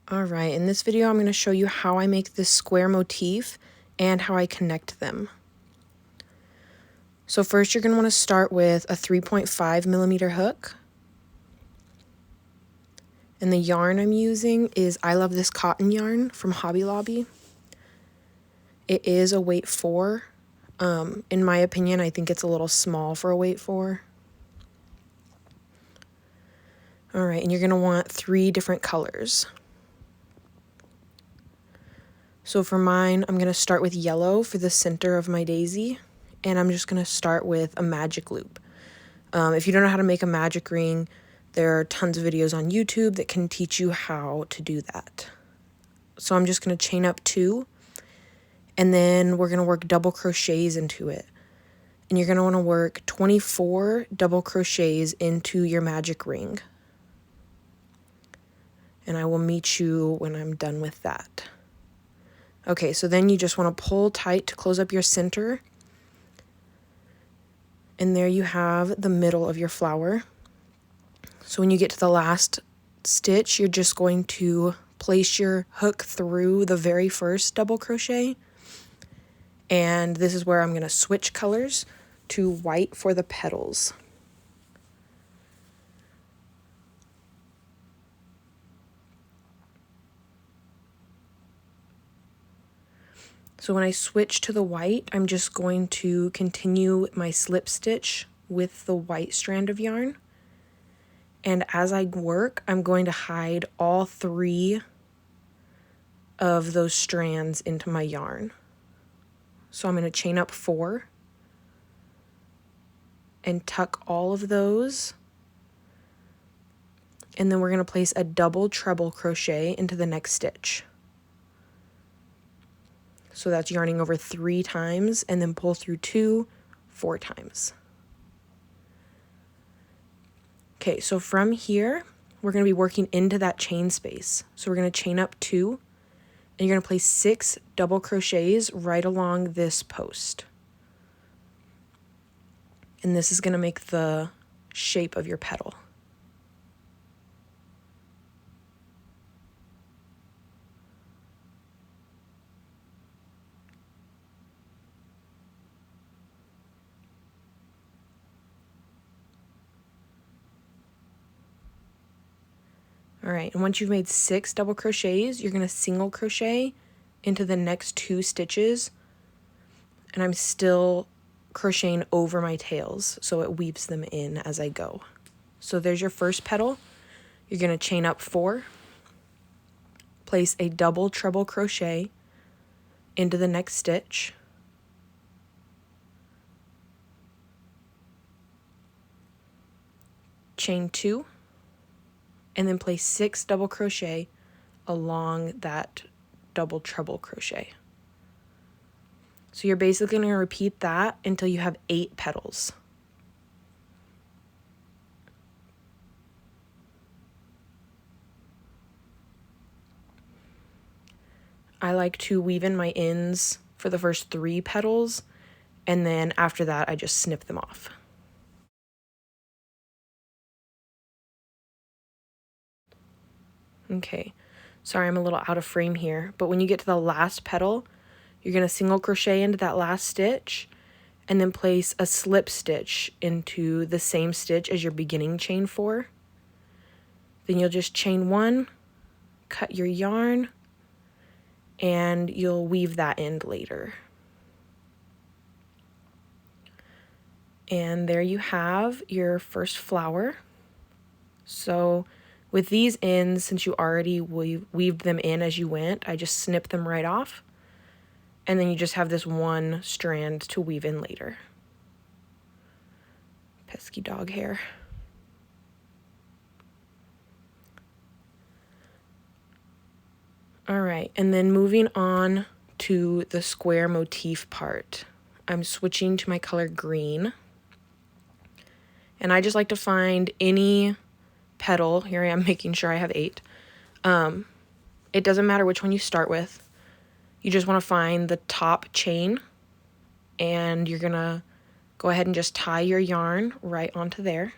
Alright, in this video I'm going to show you how I make this square motif and how I connect them. So first you're going to want to start with a 3.5mm hook. And the yarn I'm using is I Love This Cotton yarn from Hobby Lobby. It is a weight 4. In my opinion, I think it's a little small for a weight 4. Alright, and you're going to want 3 different colors. So for mine, I'm going to start with yellow for the center of my daisy, and I'm just going to start with a magic loop. If you don't know how to make a magic ring, there are tons of videos on YouTube that can teach you how to do that. So I'm just going to chain up 2, and then we're going to work double crochets into it. And you're going to want to work 24 double crochets into your magic ring. And I will meet you when I'm done with that. Okay, so then you just want to pull tight to close up your center. And there you have the middle of your flower. So when you get to the last stitch, you're just going to place your hook through the very first double crochet. And this is where I'm going to switch colors to white for the petals. So when I switch to the white, I'm just going to continue my slip stitch with the white strand of yarn. And as I work, I'm going to hide all 3 of those strands into my yarn. So I'm going to chain up 4 and tuck all of those. And then we're going to place a double treble crochet into the next stitch. So that's yarning over 3 times and then pull through 2 4 times. Okay, so from here, we're going to be working into that chain space. So we're going to chain up 2, and you're going to place 6 double crochets right along this post. And this is going to make the shape of your petal. All right, and once you've made 6 double crochets, you're going to single crochet into the next 2 stitches. And I'm still crocheting over my tails, so it weaves them in as I go. So there's your first petal. You're going to chain up 4, place a double treble crochet into the next stitch, chain 2, and then place 6 double crochet along that double treble crochet. So you're basically going to repeat that until you have 8 petals. I like to weave in my ends for the first 3 petals, and then after that I just snip them off. Okay, sorry I'm a little out of frame here, but when you get to the last petal, you're going to single crochet into that last stitch and then place a slip stitch into the same stitch as your beginning chain 4. Then you'll just chain 1, cut your yarn, and you'll weave that end later. And there you have your first flower. So with these ends, since you already weaved them in as you went, I just snip them right off. And then you just have this one strand to weave in later. Pesky dog hair. All right, and then moving on to the square motif part. I'm switching to my color green. And I just like to find any petal. Here I am making sure I have 8. It doesn't matter which one you start with. You just want to find the top chain, and you're going to go ahead and just tie your yarn right onto there.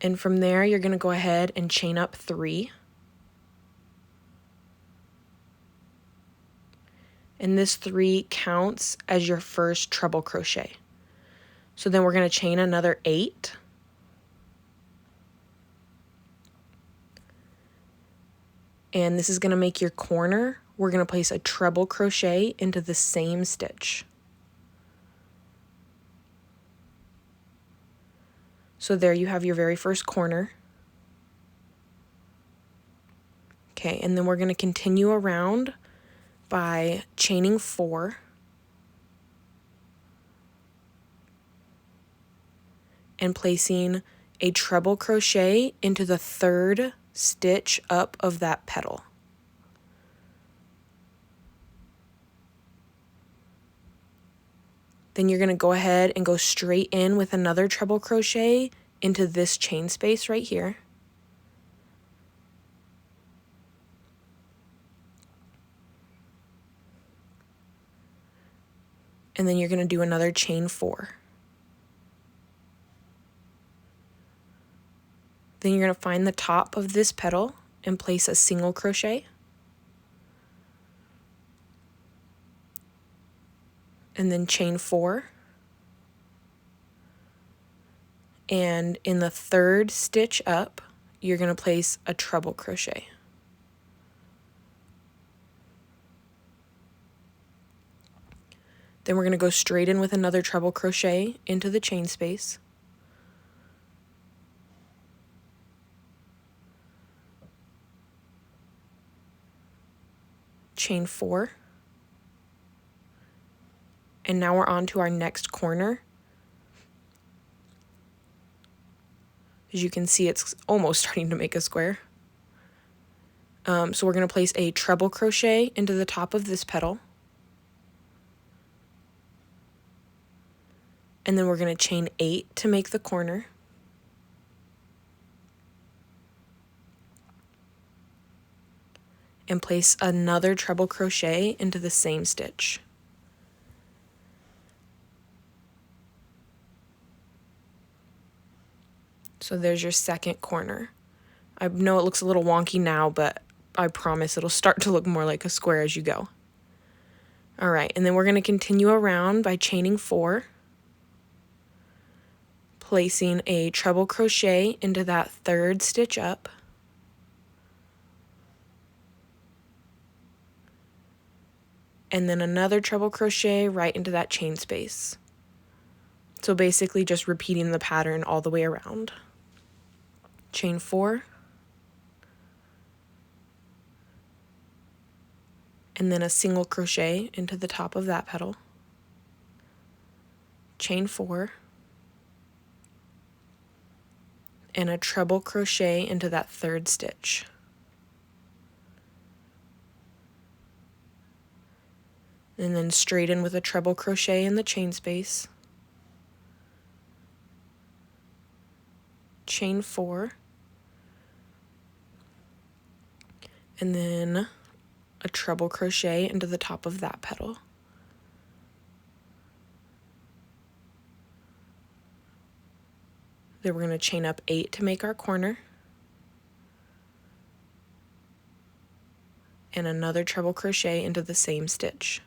And from there, you're going to go ahead and chain up 3. And this 3 counts as your first treble crochet. So then we're going to chain another 8. And this is going to make your corner. We're going to place a treble crochet into the same stitch. So there you have your very first corner. Okay, and then we're going to continue around by chaining 4. And placing a treble crochet into the 3rd stitch up of that petal. Then you're going to go ahead and go straight in with another treble crochet into this chain space right here. And then you're going to do another chain 4. Then you're going to find the top of this petal and place a single crochet. And then chain 4. And in the 3rd stitch up, you're going to place a treble crochet. Then we're going to go straight in with another treble crochet into the chain space. Chain 4. And now we're on to our next corner. As you can see, it's almost starting to make a square. So we're going to place a treble crochet into the top of this petal. And then we're going to chain 8 to make the corner. And place another treble crochet into the same stitch. So there's your second corner. I know it looks a little wonky now, but I promise it'll start to look more like a square as you go. All right, and then we're going to continue around by chaining 4, placing a treble crochet into that 3rd stitch up, and then another treble crochet right into that chain space. So basically just repeating the pattern all the way around. Chain 4, and then a single crochet into the top of that petal. Chain 4, and a treble crochet into that 3rd stitch. And then straight in with a treble crochet in the chain space. Chain 4, and then a treble crochet into the top of that petal. Then we're going to chain up 8 to make our corner, and another treble crochet into the same stitch.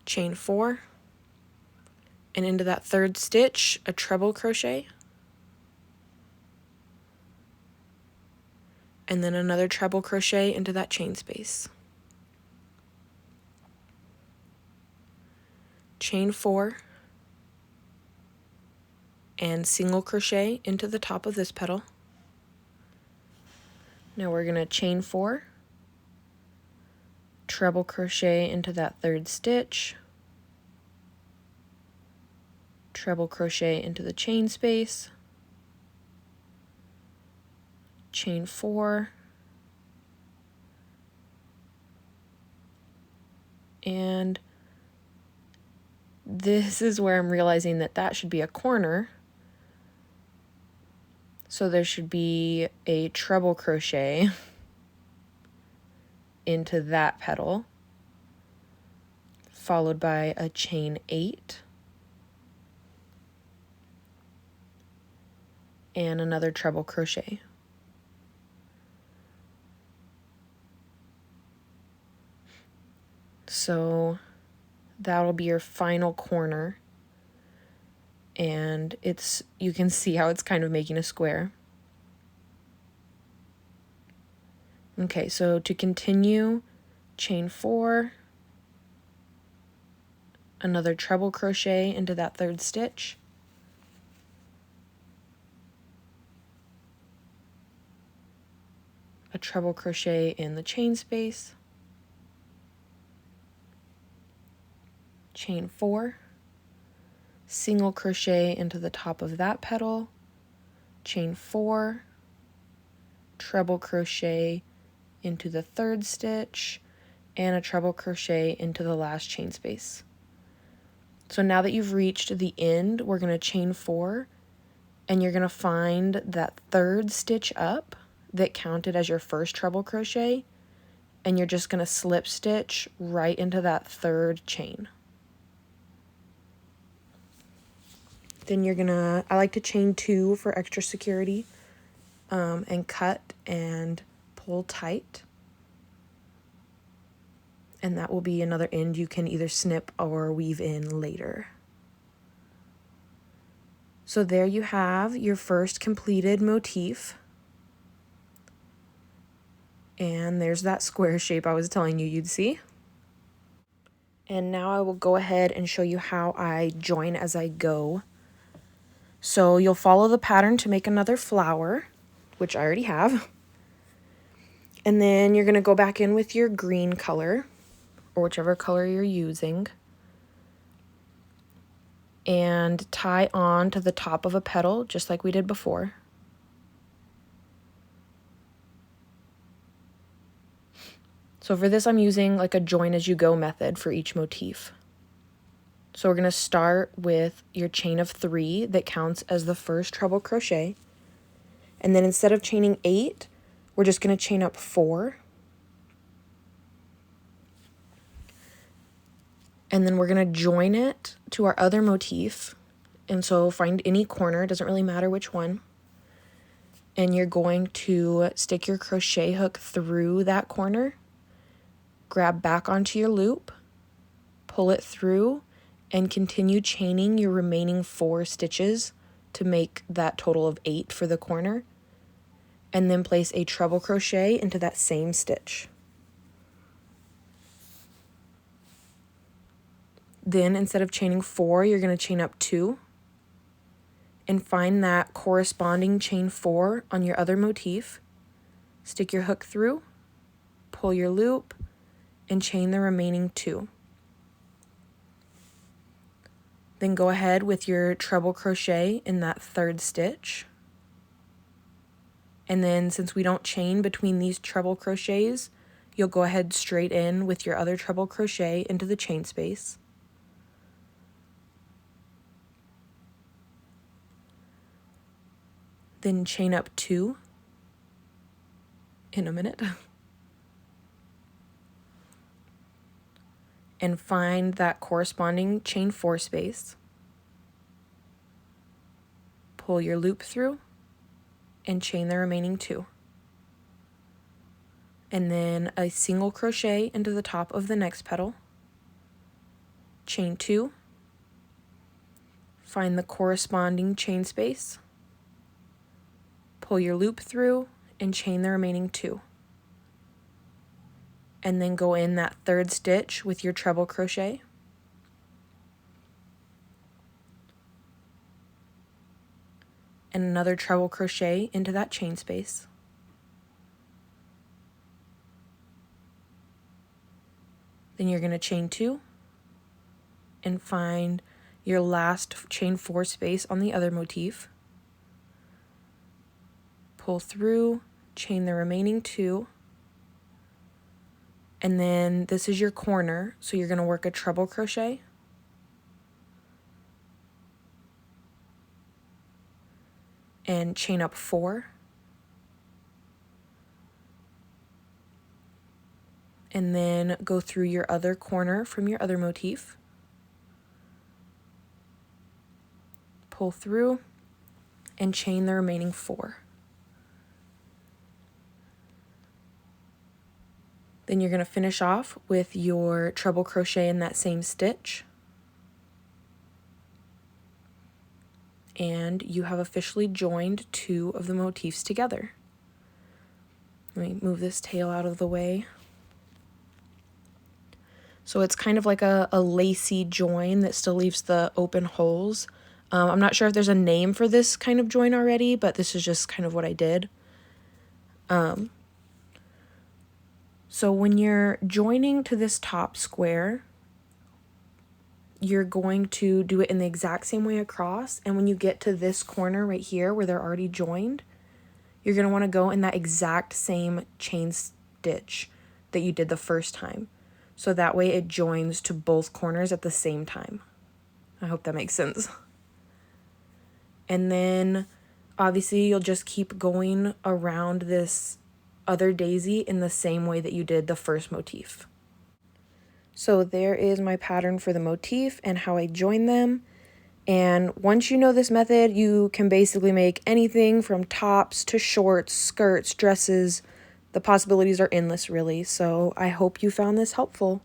Chain 4, and into that 3rd stitch, a treble crochet, and then another treble crochet into that chain space. Chain 4, and single crochet into the top of this petal. Now we're going to chain 4, treble crochet into that 3rd stitch, treble crochet into the chain space, chain 4, and this is where I'm realizing that that should be a corner. So there should be a treble crochet into that petal, followed by a chain 8, and another treble crochet. So that'll be your final corner, and you can see how it's kind of making a square. Okay, so to continue, chain 4, another treble crochet into that third stitch, a treble crochet in the chain space, chain 4, single crochet into the top of that petal, chain 4, treble crochet into the third stitch, and a treble crochet into the last chain space. So now that you've reached the end, we're going to chain 4, and you're going to find that third stitch up that counted as your first treble crochet, and you're just going to slip stitch right into that third chain. Then you're gonna, I like to chain 2 for extra security, and cut and pull tight. And that will be another end you can either snip or weave in later. So there you have your first completed motif. And there's that square shape I was telling you you'd see. And now I will go ahead and show you how I join as I go. So you'll follow the pattern to make another flower, which I already have. And then you're going to go back in with your green color, or whichever color you're using, and tie on to the top of a petal, just like we did before. So for this, I'm using like a join as you go method for each motif. So we're going to start with your chain of 3 that counts as the first treble crochet. And then instead of chaining 8, we're just going to chain up 4. And then we're going to join it to our other motif. And so find any corner, doesn't really matter which one. And you're going to stick your crochet hook through that corner, grab back onto your loop, pull it through, and continue chaining your remaining 4 stitches to make that total of 8 for the corner, and then place a treble crochet into that same stitch. Then instead of chaining 4, you're going to chain up 2 and find that corresponding chain 4 on your other motif. Stick your hook through, pull your loop, and chain the remaining 2. Then go ahead with your treble crochet in that third stitch. And then since we don't chain between these treble crochets, you'll go ahead straight in with your other treble crochet into the chain space. Then chain up 2 in a minute. And find that corresponding chain 4 space. Pull your loop through and chain the remaining 2. And then a single crochet into the top of the next petal. Chain 2. Find the corresponding chain space. Pull your loop through and chain the remaining 2. And then go in that third stitch with your treble crochet. And another treble crochet into that chain space. Then you're going to chain 2 and find your last chain 4 space on the other motif. Pull through, chain the remaining 2. And then this is your corner, so you're going to work a treble crochet. And chain up 4. And then go through your other corner from your other motif. Pull through and chain the remaining 4. Then you're going to finish off with your treble crochet in that same stitch. And you have officially joined 2 of the motifs together. Let me move this tail out of the way. So it's kind of like a lacy join that still leaves the open holes. I'm not sure if there's a name for this kind of join already, but this is just kind of what I did. So when you're joining to this top square, you're going to do it in the exact same way across. And when you get to this corner right here where they're already joined, you're going to want to go in that exact same chain stitch that you did the first time. So that way it joins to both corners at the same time. I hope that makes sense. And then obviously you'll just keep going around this other daisy in the same way that you did the first motif. So there is my pattern for the motif and how I join them. And once you know this method, you can basically make anything from tops to shorts, skirts, dresses. The possibilities are endless, really. So I hope you found this helpful.